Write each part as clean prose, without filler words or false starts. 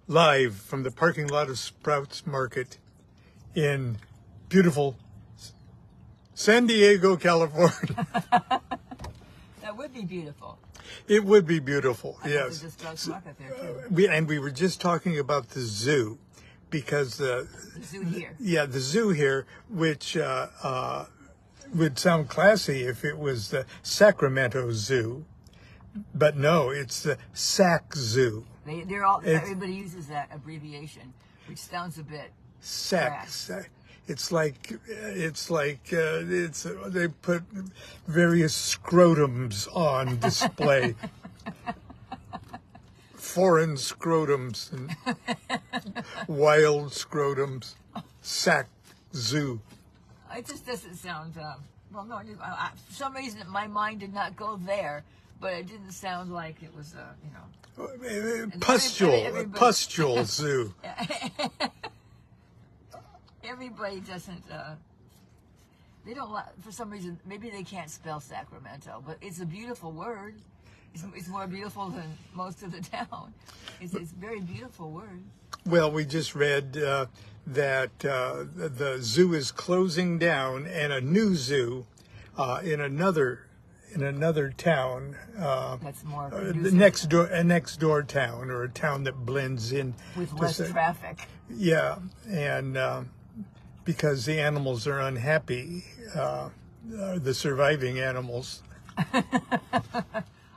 live from the parking lot of Sprouts Market in beautiful San Diego, California. That would be beautiful. It would be beautiful, yes. There's a Sprouts Market there too. We were just talking about the zoo, because The zoo here. the zoo here, which would sound classy if it was the Sacramento Zoo, but no, it's the Sac Zoo. Everybody uses that abbreviation, which sounds a bit crass. It's like they put various scrotums on display. Foreign scrotums and wild scrotums. Sac Zoo. It just doesn't sound, well, no, for some reason my mind did not go there, but it didn't sound like it was, Pustule Zoo. Everybody doesn't, they don't, for some reason, maybe they can't spell Sacramento, but it's a beautiful word. It's more beautiful than most of the town. It's a very beautiful word. Well, we just read that the zoo is closing down, and a new zoo in another town. That's more a next door town, or a town that blends in with less traffic. Yeah, and because the animals are unhappy, the surviving animals are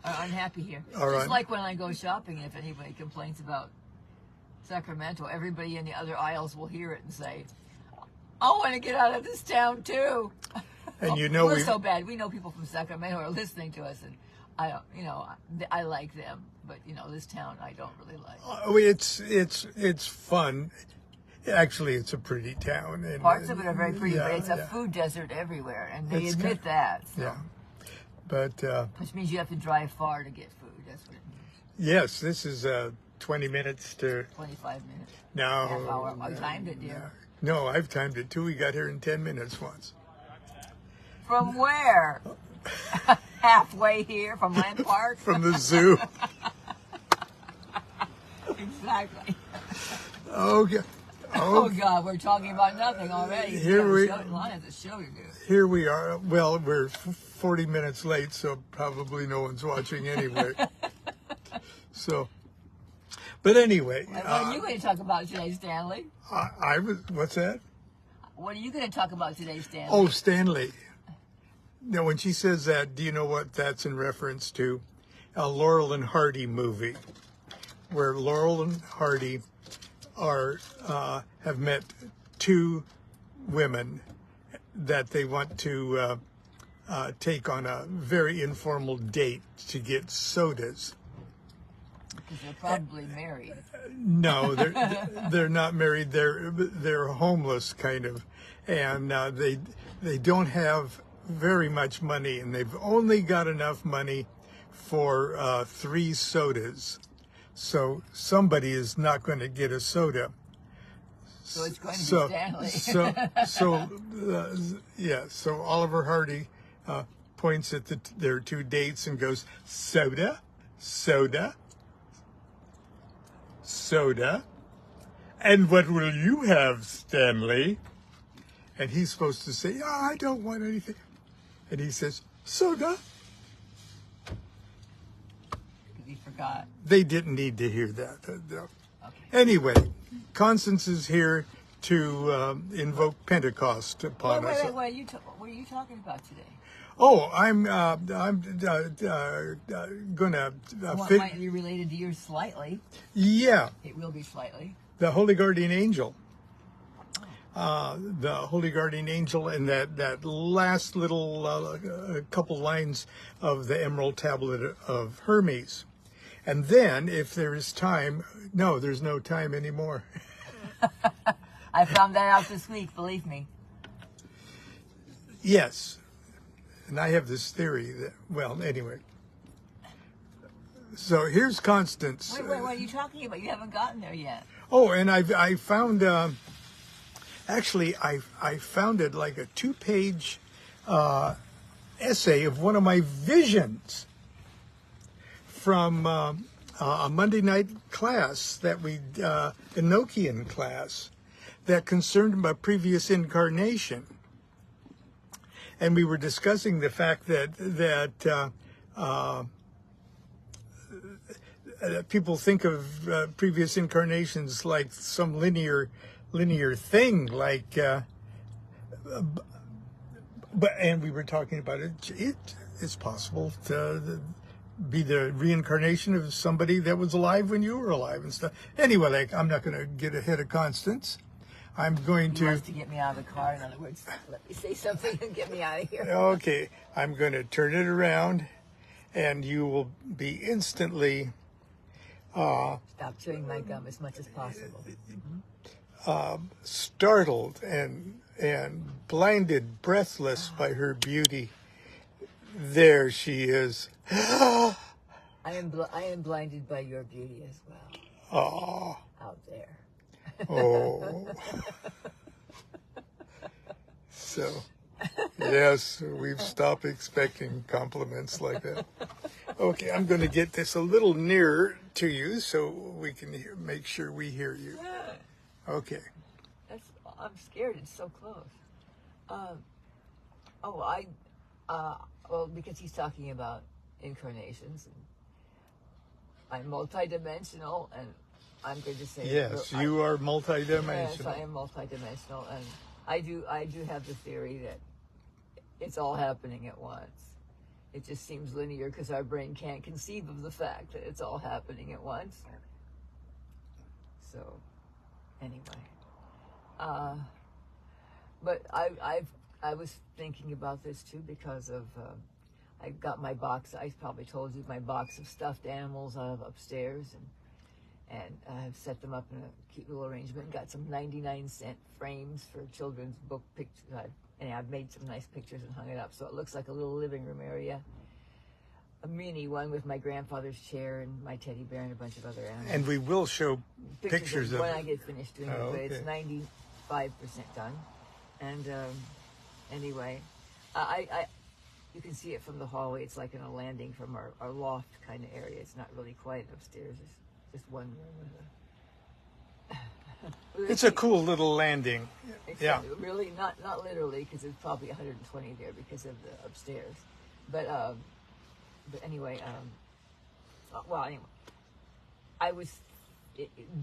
unhappy here. All right. Just like when I go shopping, if anybody complains about Sacramento, everybody in the other aisles will hear it and say, I want to get out of this town too. And we're so bad. We know people from Sacramento are listening to us, and I like them, but this town I don't really like. Oh, it's fun. Actually, it's a pretty town. And parts of it are very pretty, but it's a food desert everywhere, and they admit that. So. Yeah. But which means you have to drive far to get food. That's what it means. Yes, this is 20 minutes to 25 minutes. No, half hour. I timed it, dear. No, I've timed it too. We got here in 10 minutes once. From where? Halfway here, from Land Park. From the zoo. Exactly. Okay. Oh God, we're talking about nothing already. Lon has a show to do. Here we are. Well, we're 40 minutes late, so probably no one's watching anyway. So, but anyway. What are you going to talk about today, Stanley? What's that? What are you going to talk about today, Stanley? Oh, Stanley. Now, when she says that, do you know what that's in reference to? A Laurel and Hardy movie, where Laurel and Hardy have met two women that they want to take on a very informal date to get sodas. Because they're probably married. No, they're not married. They're homeless, kind of, and they don't have very much money, and they've only got enough money for 3 sodas. So somebody is not going to get a soda. So it's going to be Stanley. So Oliver Hardy points at their 2 dates and goes, soda, soda, soda. And what will you have, Stanley? And he's supposed to say, I don't want anything. And he says, soda. He forgot. They didn't need to hear that. Okay. Anyway, Constance is here to invoke Pentecost upon us. What are you talking about today? Oh, I'm gonna. Might be related to yours slightly. Yeah. It will be slightly. The Holy Guardian Angel. The Holy Guardian Angel, and that last little couple lines of the Emerald Tablet of Hermes. And then, if there is time, no, there's no time anymore. I found that out this week, believe me. Yes. And I have this theory that, well, anyway. So here's Constance. Wait, what are you talking about? You haven't gotten there yet. Oh, and I found, actually, I found it like a 2-page essay of one of my visions from a Monday night class that Enochian class that concerned my previous incarnation. And we were discussing the fact that people think of previous incarnations like some linear thing, like. And we were talking about it's possible to be the reincarnation of somebody that was alive when you were alive and stuff. Anyway, like, I'm not going to get ahead of Constance. I'm going He to. wants to get me out of the car. In other words, let me say something and get me out of here. Okay, I'm going to turn it around, and you will be instantly Stop chewing my gum as much as possible. startled and blinded, breathless by her beauty. There she is. I am blinded by your beauty as well. Oh, Out there. oh. So, yes, we've stopped expecting compliments like that. Okay, I'm going to get this a little nearer to you so we can make sure we hear you. Okay. I'm scared. It's so close. Well, because he's talking about incarnations, and I'm multidimensional, and I'm going to say Yes, you are Yes, multidimensional. I am multidimensional, and I do have the theory that it's all happening at once. It just seems linear because our brain can't conceive of the fact that it's all happening at once. So, anyway, but I was thinking about this too because of I got my box. I probably told you my box of stuffed animals upstairs, and I've set them up in a cute little arrangement. Got some 99-cent frames for children's book pictures, and I've made some nice pictures and hung it up so it looks like a little living room area. A mini one with my grandfather's chair and my teddy bear and a bunch of other animals. And we will show pictures of when I get finished doing it, but okay. it's 95% done. And anyway, I you can see it from the hallway. It's like in a landing from our loft kind of area. It's not really quite upstairs. It's just one room with a... It's a cool little landing. Yeah. Really, not literally, because it's probably 120 there because of the upstairs. But anyway, anyway,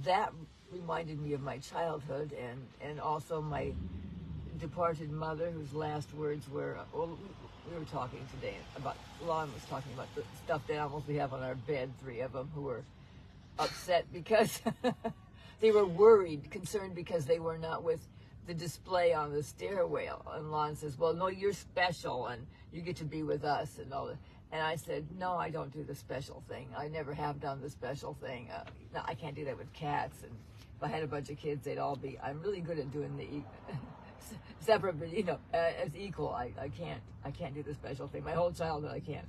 that reminded me of my childhood and also my departed mother, whose last words were, we were talking today about, Lon was talking about the stuffed animals we have on our bed, 3 of them, who were upset because they were concerned because they were not with the display on the stairwell. And Lon says, well, no, you're special and you get to be with us and all that. And I said, no, I don't do the special thing. I never have done the special thing. No, I can't do that with cats. And if I had a bunch of kids, they'd all be, I'm really good at doing the separate, but as equal. I can't do the special thing. My whole childhood, I can't.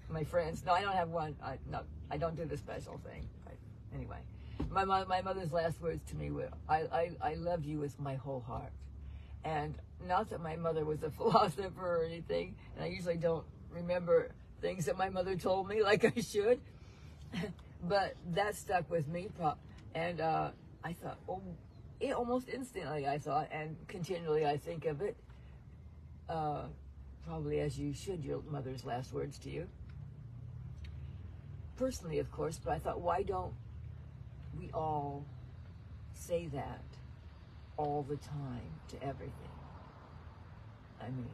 My friends, no, I don't have one. I don't do the special thing. Anyway, my mother's last words to me were, I love you with my whole heart. And not that my mother was a philosopher or anything, and I usually don't remember things that my mother told me like I should, but that stuck with me. And I thought, almost instantly I thought, and continually I think of it, probably as you should, your mother's last words to you. Personally, of course, but I thought, why don't we all say that all the time to everything? I mean,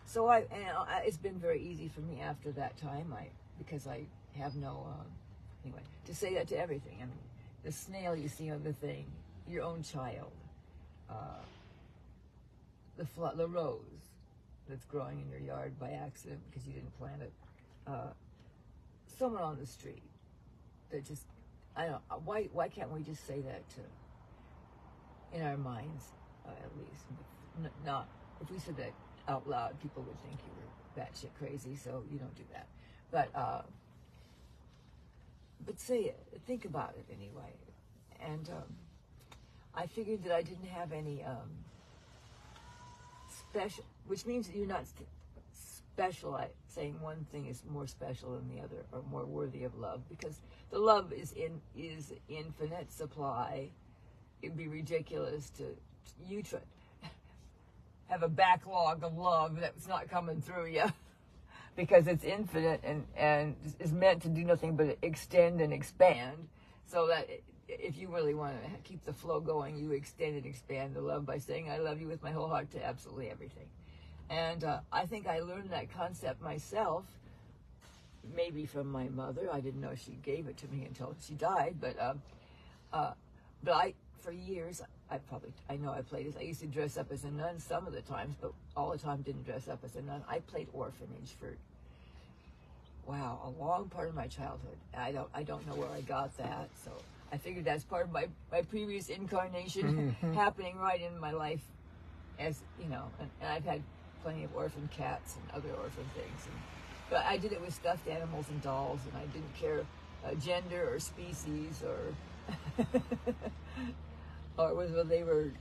so it's been very easy for me after that time, because I have no, anyway, to say that to everything. I mean, the snail you see on the thing, your own child, the rose that's growing in your yard by accident because you didn't plant it, someone on the street that just, I don't know, why can't we just say that in our minds, at least? Not, if we said that out loud, people would think you were batshit crazy, so you don't do that. But say it, think about it anyway. And I figured that I didn't have any special, which means that you're not saying one thing is more special than the other or more worthy of love, because the love is infinite supply. It'd be ridiculous to have a backlog of love that's not coming through you, because it's infinite and is meant to do nothing but extend and expand. So that if you really want to keep the flow going, you extend and expand the love by saying, I love you with my whole heart, to absolutely everything. And I think I learned that concept myself, maybe from my mother. I didn't know she gave it to me until she died. But for years, I know I played this. I used to dress up as a nun some of the times, but all the time didn't dress up as a nun. I played orphanage for, a long part of my childhood. I don't know where I got that. So I figured that's part of my previous incarnation happening right in my life, as you know. And I've had plenty of orphan cats and other orphan things. But I did it with stuffed animals and dolls, and I didn't care gender or species or or whether they were,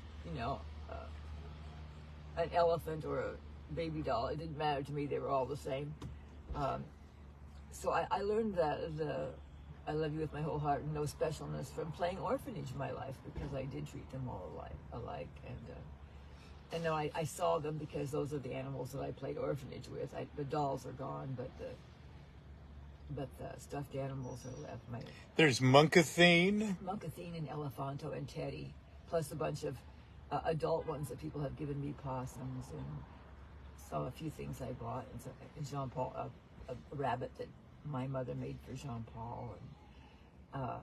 an elephant or a baby doll. It didn't matter to me. They were all the same. So I learned that I love you with my whole heart and no specialness from playing orphanage in my life, because I did treat them all alike. And now I saw them, because those are the animals that I played orphanage with. The dolls are gone, but the stuffed animals are left. There's Munkathine And Elephanto and Teddy, plus a bunch of adult ones that people have given me, possums and a few things I bought, and Jean Paul, a rabbit that my mother made for Jean Paul, and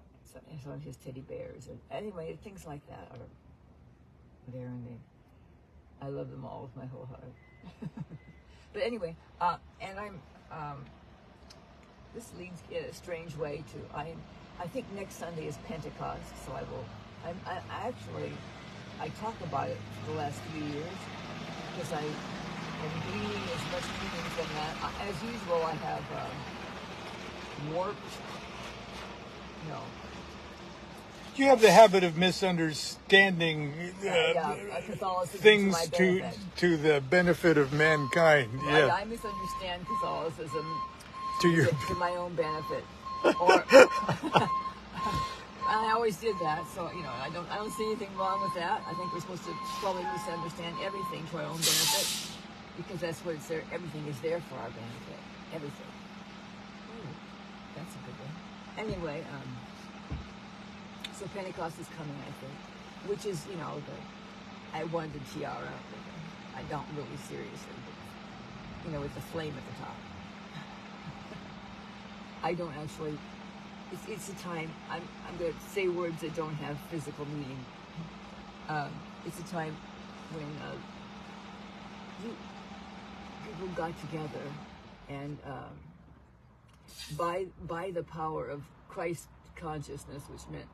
some of his teddy bears. And anyway, things like that are there, and I love them all with my whole heart. But anyway, and this leads in a strange way to, I think next Sunday is Pentecost, so I talk about it for the last few years, because I am gleaning as much meaning from that. As usual, I have warped, You have the habit of misunderstanding Catholicism things to to the benefit of mankind. Yeah, I misunderstand Catholicism to my own benefit. Or I always did that, so I don't see anything wrong with that. I think we're supposed to probably misunderstand everything to our own benefit, because that's what it's there. Everything is there for our benefit. Everything. Ooh, that's a good one. Anyway, so Pentecost is coming, I think, which is, I wanted the tiara. I don't really seriously, but, with the flame at the top. I don't actually, it's a time, I'm going to say words that don't have physical meaning. It's a time when people got together, and by the power of Christ consciousness, which meant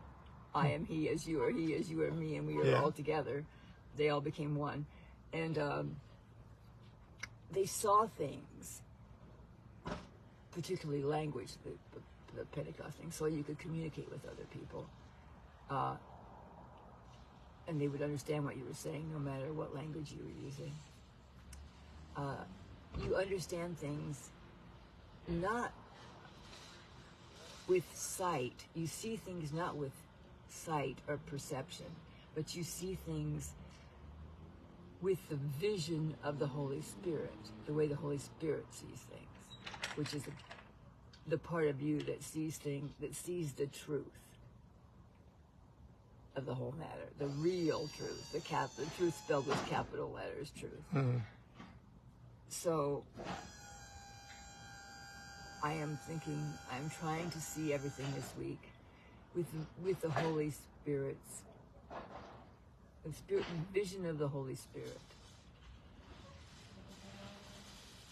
I am he as you are me, and we are all together. They all became one. And they saw things, particularly language, the Pentecost thing, so you could communicate with other people. And they would understand what you were saying, no matter what language you were using. You understand things not with sight. You see things not with sight or perception, but you see things with the vision of the Holy Spirit, the way the Holy Spirit sees things, which is the part of you that sees the truth of the whole matter, the real truth, the truth spelled with capital letters, truth. Mm-hmm. So I'm trying to see everything this week with the Holy Spirit's vision of the Holy Spirit.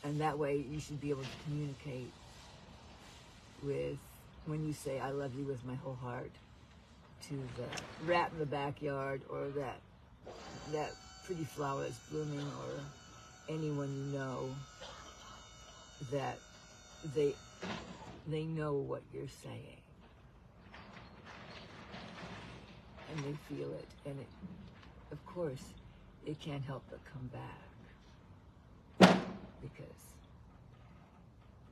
And that way you should be able to communicate with, when you say, I love you with my whole heart, to the rat in the backyard, or that pretty flower that's blooming, or anyone you know, that they know what you're saying. And they feel it, and of course, it can't help but come back, because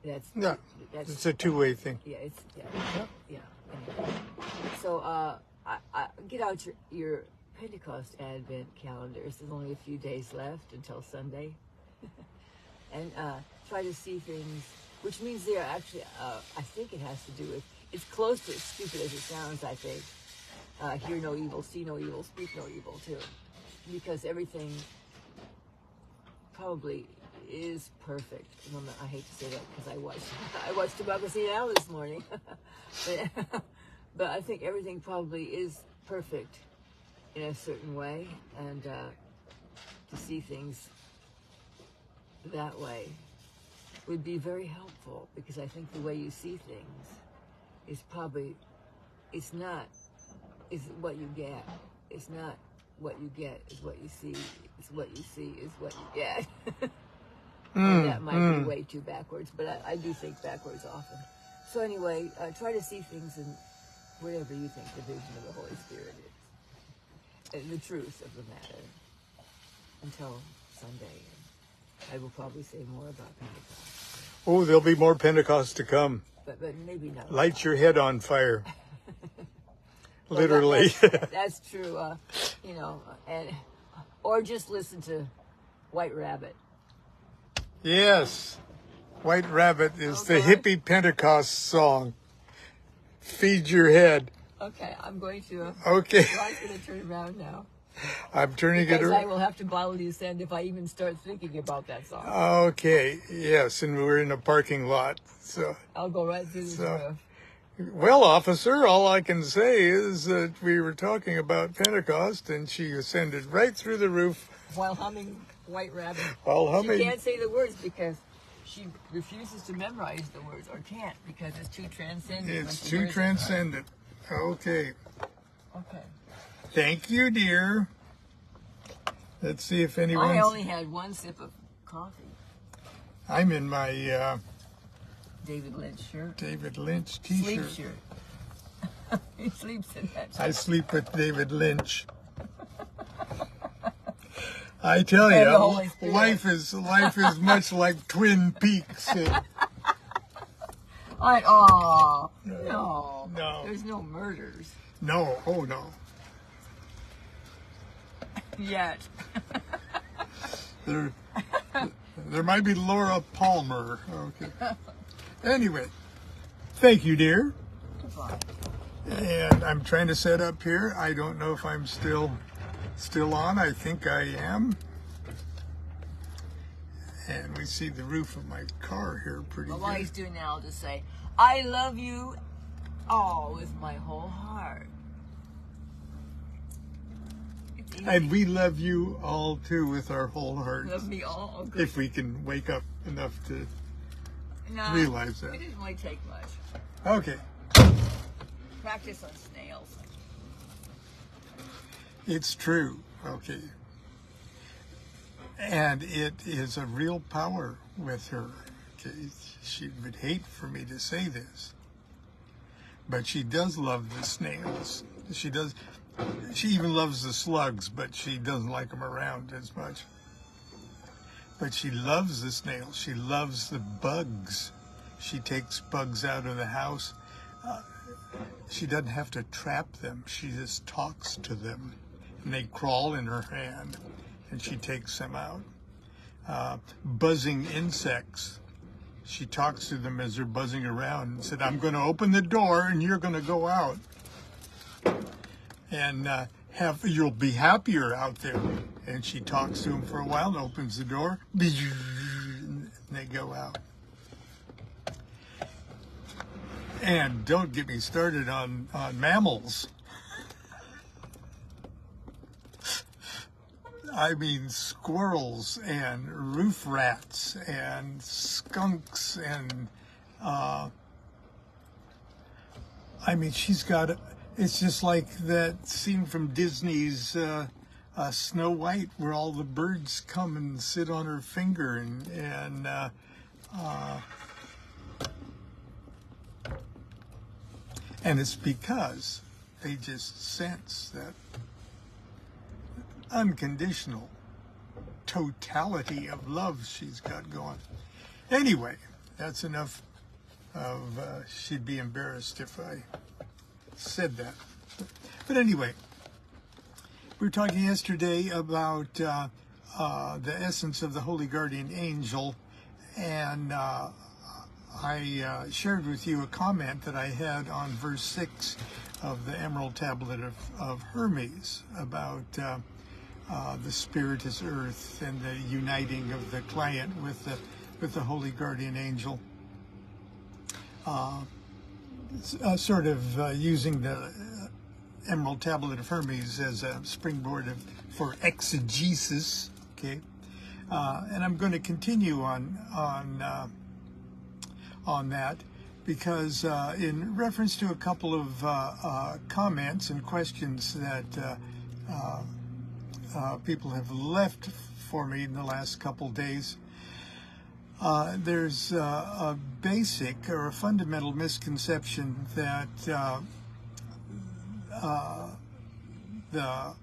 Yeah, it's a two-way thing. Yeah, yeah. Anyway. So I get out your Pentecost Advent calendars. There's only a few days left until Sunday, and try to see things, which means they are actually. I think it has to do with. It's close to as stupid as it sounds. I think. Hear no evil, see no evil, speak no evil too, because everything probably is perfect. I hate to say that because I watched Democracy Now! This morning, but I think everything probably is perfect in a certain way, and to see things that way would be very helpful, because I think the way you see things is probably, it's what you get. It's not what you get is what you see. It's what you see is what you get. And that might be way too backwards, but I do think backwards often. So anyway, try to see things in whatever you think the vision of the Holy Spirit is, and the truth of the matter, until Sunday. I will probably say more about Pentecost. Oh, there'll be more Pentecost to come. But maybe not. Light your head on fire. Literally. That's true. Or just listen to White Rabbit. Yes. White Rabbit is the hippie Pentecost song. Feed your head. Okay, I'm going to. Okay. I'm going to turn around now. I'm turning because it around. I will have to bottle you sand if I even start thinking about that song. Okay. Yes, and we're in a parking lot, so. I'll go right through this roof. Well, officer, all I can say is that we were talking about Pentecost, and she ascended right through the roof. While humming White Rabbit. While humming. She can't say the words because she refuses to memorize the words, or can't, because it's too transcendent. It's too transcendent. Okay. Okay. Thank you, dear. Let's see if anyone. I only had one sip of coffee. I'm in my David Lynch shirt. David Lynch t-shirt. Sleep shirt. He sleeps in that shirt. I sleep with David Lynch. I tell you, life is much like Twin Peaks. No. There's no murders. No. Oh no. Yet. There might be Laura Palmer. Okay. Anyway, thank you, dear. Goodbye. And I'm trying to set up here. I don't know if I'm still on. I think I am. And we see the roof of my car here pretty good. While he's doing that, I'll just say, I love you all with my whole heart. And we love you all too with our whole hearts. Love me all. Good. If we can wake up enough to realize that. It didn't really take much. Okay. Practice on snails. It's true. Okay. And it is a real power with her. Okay. She would hate for me to say this, but she does love the snails. She does. She even loves the slugs, but she doesn't like them around as much. But she loves the snails. She loves the bugs. She takes bugs out of the house. She doesn't have to trap them. She just talks to them. And they crawl in her hand, and she takes them out. Buzzing insects. She talks to them as they're buzzing around and said, I'm going to open the door, and you're going to go out. And you'll be happier out there. And she talks to them for a while and opens the door, and they go out. And don't get me started on mammals. I mean, squirrels and roof rats and skunks and she's got. It's just like that scene from Disney's Snow White, where all the birds come and sit on her finger, and it's because they just sense that unconditional totality of love she's got going. Anyway, That's enough of she'd be embarrassed if I said that. But anyway, we were talking yesterday about the essence of the Holy Guardian Angel, and I shared with you a comment that I had on verse 6 of the Emerald Tablet of Hermes about the Spirit as earth and the uniting of the client with the Holy Guardian Angel. Sort of using the Emerald Tablet of Hermes as a springboard for exegesis, okay? And I'm going to continue on that because in reference to a couple of comments and questions that people have left for me in the last couple days, there's a basic or a fundamental misconception that the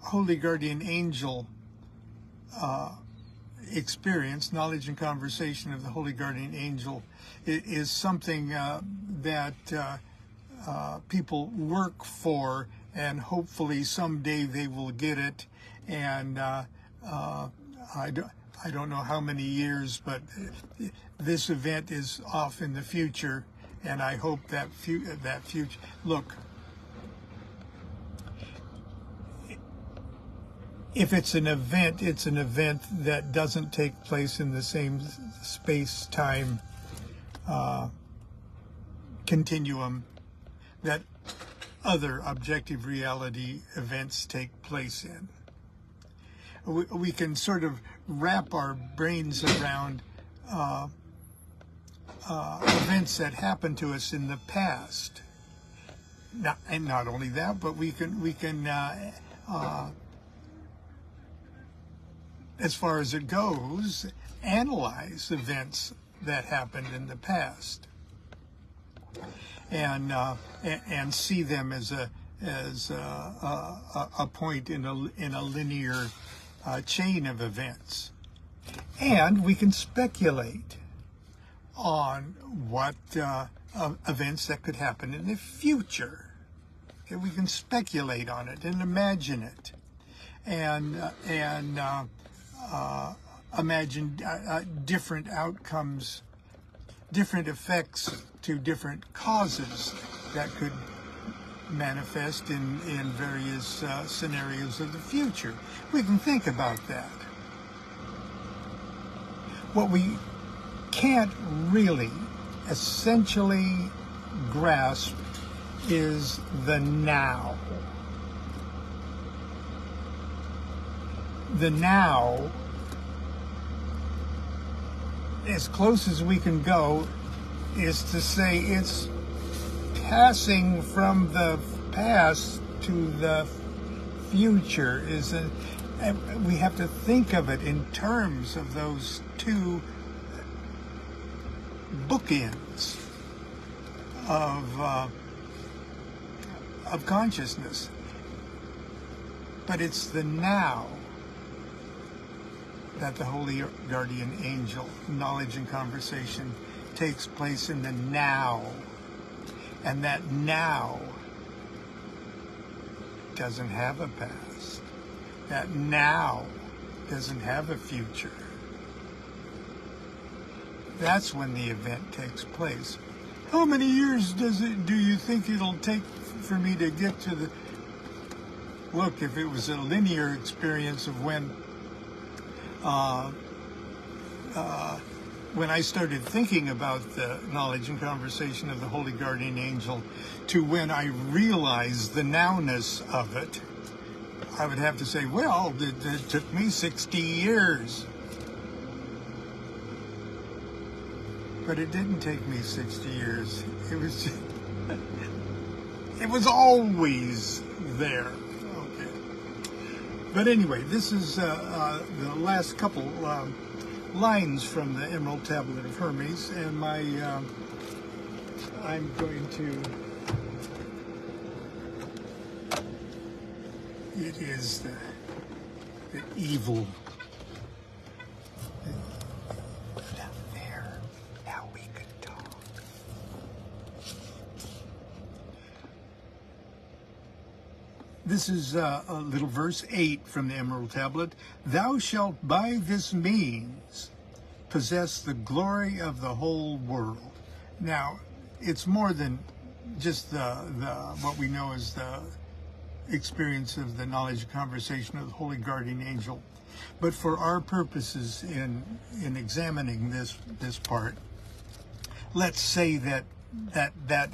Holy Guardian Angel experience, knowledge and conversation of the Holy Guardian Angel, is something that people work for, and hopefully someday they will get it. And I don't know how many years, but this event is off in the future, and I hope that future. Look, if it's an event that doesn't take place in the same space-time continuum that other objective reality events take place in. We can sort of wrap our brains around events that happened to us in the past. And not only that, but we can as far as it goes, analyze events that happened in the past, and see them as a point in a linear chain of events. And we can speculate on what events that could happen in the future. Okay, we can speculate on it and imagine it, and imagine different outcomes, different effects to different causes that could manifest in various scenarios of the future. We can think about that. What we can't really essentially grasp is the now. The now, as close as we can go, is to say it's passing from the past to the future. We have to think of it in terms of those two bookends of consciousness. But it's the now that the Holy Guardian Angel, knowledge and conversation, takes place in the now. And that now doesn't have a past. That now doesn't have a future. That's when the event takes place. How many years do you think it'll take for me to get to the... Look, if it was a linear experience of when I started thinking about the knowledge and conversation of the Holy Guardian Angel to when I realized the nowness of it, I would have to say, well, it took me 60 years. But it didn't take me 60 years. It was just, it was always there. Okay. But anyway, this is the last couple lines from the Emerald Tablet of Hermes, and I'm going to... It is the evil... Down there. Yeah. This is a little verse 8 from the Emerald Tablet. Thou shalt by this means possess the glory of the whole world. Now, it's more than just the what we know as the experience of the knowledge and conversation of the Holy Guardian Angel. But for our purposes in examining this part, let's say that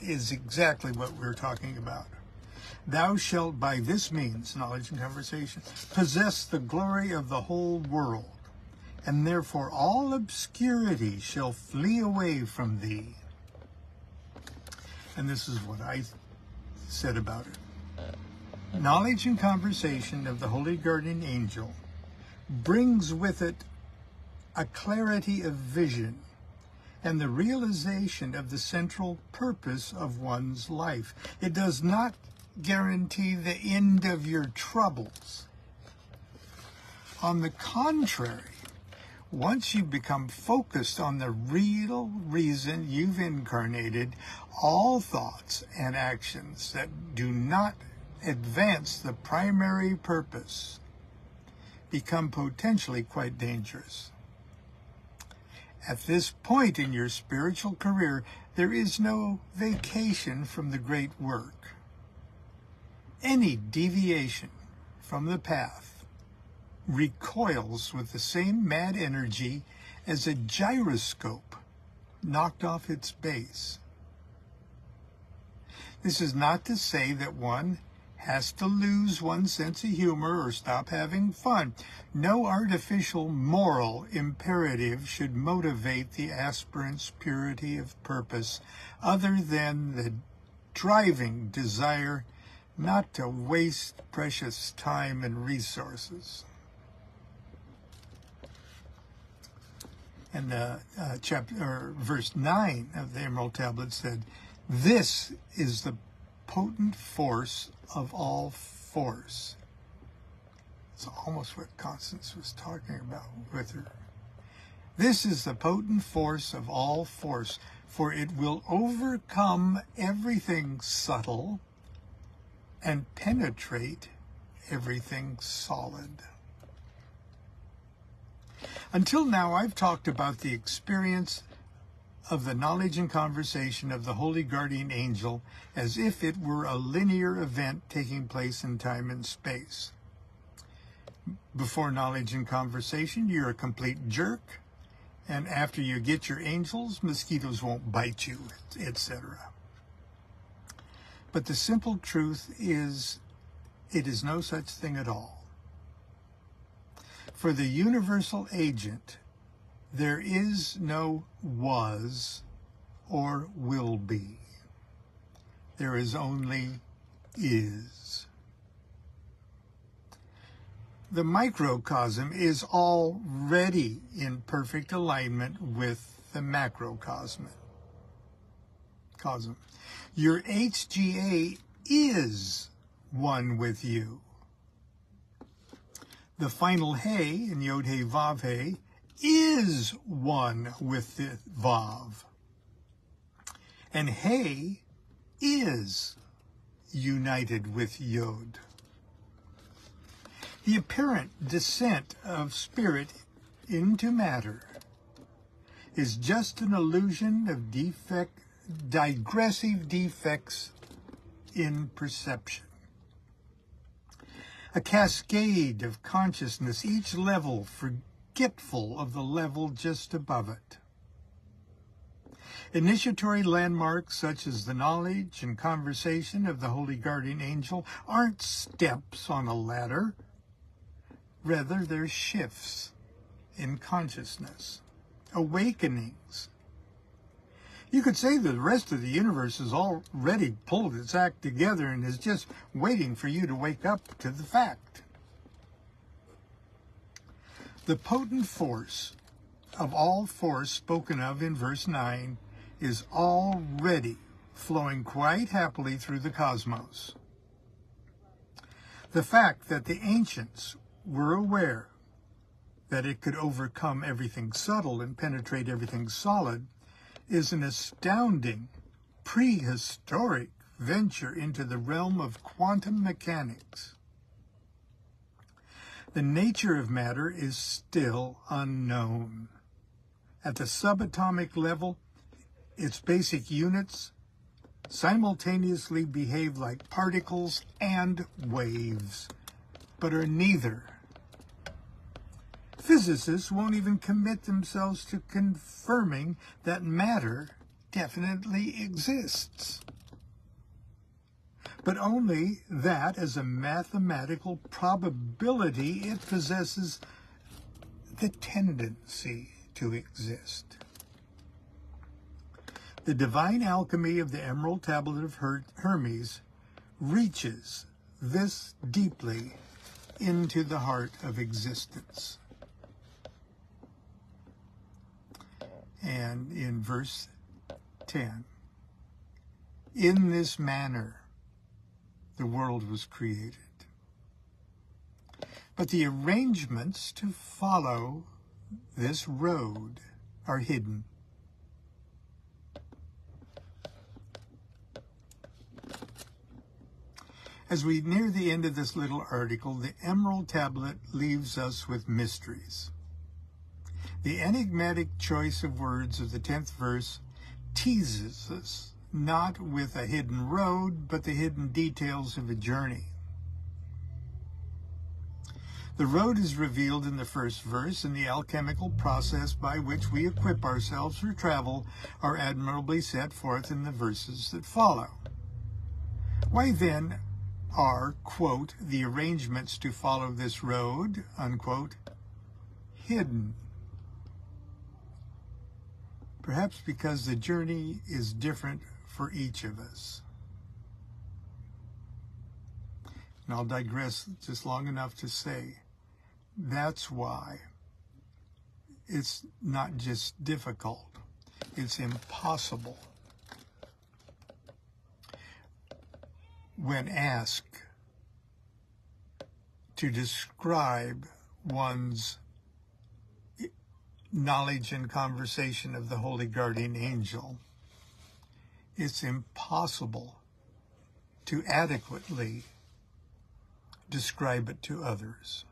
is exactly what we're talking about. Thou shalt by this means, knowledge and conversation, possess the glory of the whole world, and therefore all obscurity shall flee away from thee. And this is what I said about it. Knowledge and conversation of the Holy Guardian Angel brings with it a clarity of vision and the realization of the central purpose of one's life. It does not guarantee the end of your troubles. On the contrary, once you become focused on the real reason you've incarnated, all thoughts and actions that do not advance the primary purpose become potentially quite dangerous. At this point in your spiritual career, there is no vacation from the great work. Any deviation from the path recoils with the same mad energy as a gyroscope knocked off its base. This is not to say that one has to lose one's sense of humor or stop having fun. No artificial moral imperative should motivate the aspirant's purity of purpose other than the driving desire not to waste precious time and resources. And verse 9 of the Emerald Tablet said, "This is the potent force of all force." It's almost what Constance was talking about with her. This is the potent force of all force, for it will overcome everything subtle and penetrate everything solid. Until now, I've talked about the experience of the knowledge and conversation of the Holy Guardian Angel as if it were a linear event taking place in time and space. Before knowledge and conversation, you're a complete jerk, and after you get your angels, mosquitoes won't bite you, etc. But the simple truth is, it is no such thing at all. For the universal agent, there is no was or will be. There is only is. The microcosm is already in perfect alignment with the macrocosm. Your HGA is one with you. The final He in Yod He Vav He is one with the Vav. And He is united with Yod. The apparent descent of spirit into matter is just an illusion of digressive defects in perception. A cascade of consciousness, each level forgetful of the level just above it. Initiatory landmarks such as the knowledge and conversation of the Holy Guardian Angel aren't steps on a ladder. Rather, they're shifts in consciousness, awakenings. You could say that the rest of the universe has already pulled its act together and is just waiting for you to wake up to the fact. The potent force of all force spoken of in verse 9 is already flowing quite happily through the cosmos. The fact that the ancients were aware that it could overcome everything subtle and penetrate everything solid is an astounding prehistoric venture into the realm of quantum mechanics. The nature of matter is still unknown. At the subatomic level, its basic units simultaneously behave like particles and waves, but are neither. Physicists won't even commit themselves to confirming that matter definitely exists, but only that as a mathematical probability it possesses the tendency to exist. The divine alchemy of the Emerald Tablet of Hermes reaches this deeply into the heart of existence. And in verse 10, in this manner the world was created. But the arrangements to follow this road are hidden. As we near the end of this little article, the Emerald Tablet leaves us with mysteries. The enigmatic choice of words of the 10th verse teases us, not with a hidden road, but the hidden details of a journey. The road is revealed in the first verse, and the alchemical process by which we equip ourselves for travel are admirably set forth in the verses that follow. Why then are, quote, the arrangements to follow this road, unquote, hidden? Perhaps because the journey is different for each of us. And I'll digress just long enough to say that's why it's not just difficult, it's impossible when asked to describe one's knowledge and conversation of the Holy Guardian Angel. It's impossible to adequately describe it to others.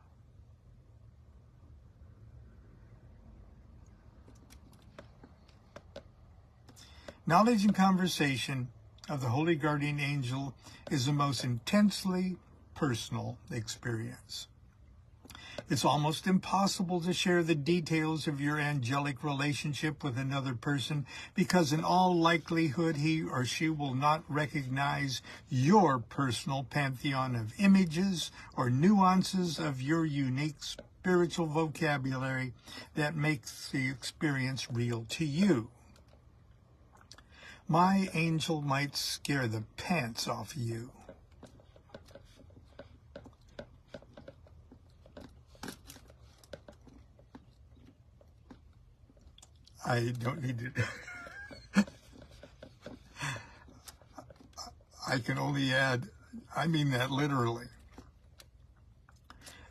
Knowledge and conversation of the Holy Guardian Angel is the most intensely personal experience. It's almost impossible to share the details of your angelic relationship with another person because in all likelihood he or she will not recognize your personal pantheon of images or nuances of your unique spiritual vocabulary that makes the experience real to you. My angel might scare the pants off you. I don't need to. I can only add, I mean that literally.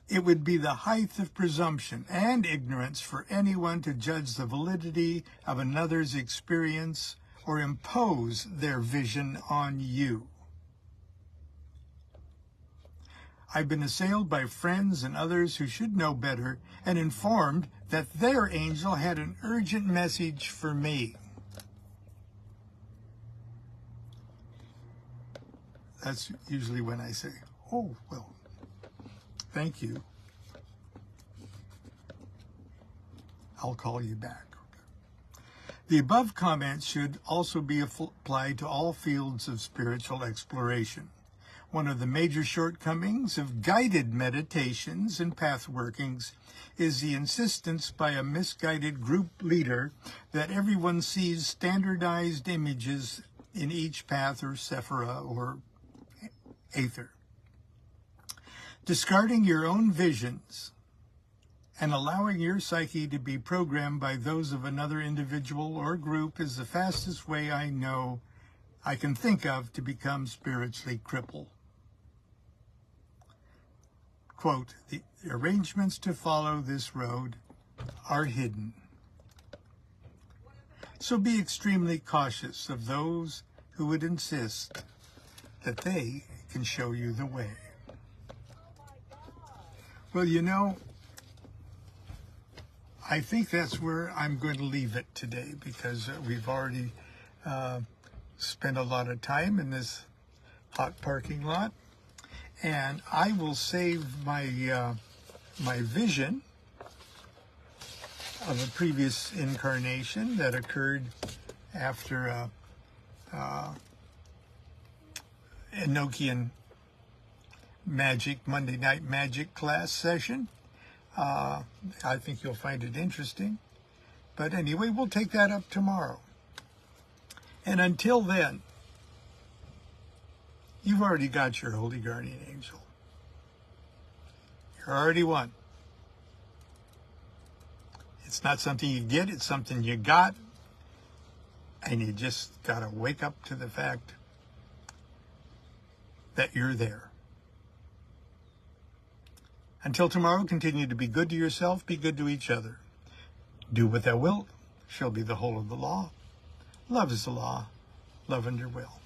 It would be the height of presumption and ignorance for anyone to judge the validity of another's experience or impose their vision on you. I've been assailed by friends and others who should know better and informed that their angel had an urgent message for me. That's usually when I say, oh, well, thank you. I'll call you back. The above comments should also be applied to all fields of spiritual exploration. One of the major shortcomings of guided meditations and path workings is the insistence by a misguided group leader that everyone sees standardized images in each path or sephira or aether. Discarding your own visions and allowing your psyche to be programmed by those of another individual or group is the fastest way I know I can think of to become spiritually crippled. Quote, the arrangements to follow this road are hidden. So be extremely cautious of those who would insist that they can show you the way. Well, you know, I think that's where I'm going to leave it today, because we've already spent a lot of time in this hot parking lot, and I will save my my vision of a previous incarnation that occurred after a Enochian magic, Monday night magic class session. I think you'll find it interesting. But anyway, we'll take that up tomorrow. And until then, you've already got your holy guardian angel. You're already one. It's not something you get, it's something you got. And you just got to wake up to the fact that you're there. Until tomorrow, continue to be good to yourself, be good to each other. Do what thou wilt, shall be the whole of the law. Love is the law, love under will.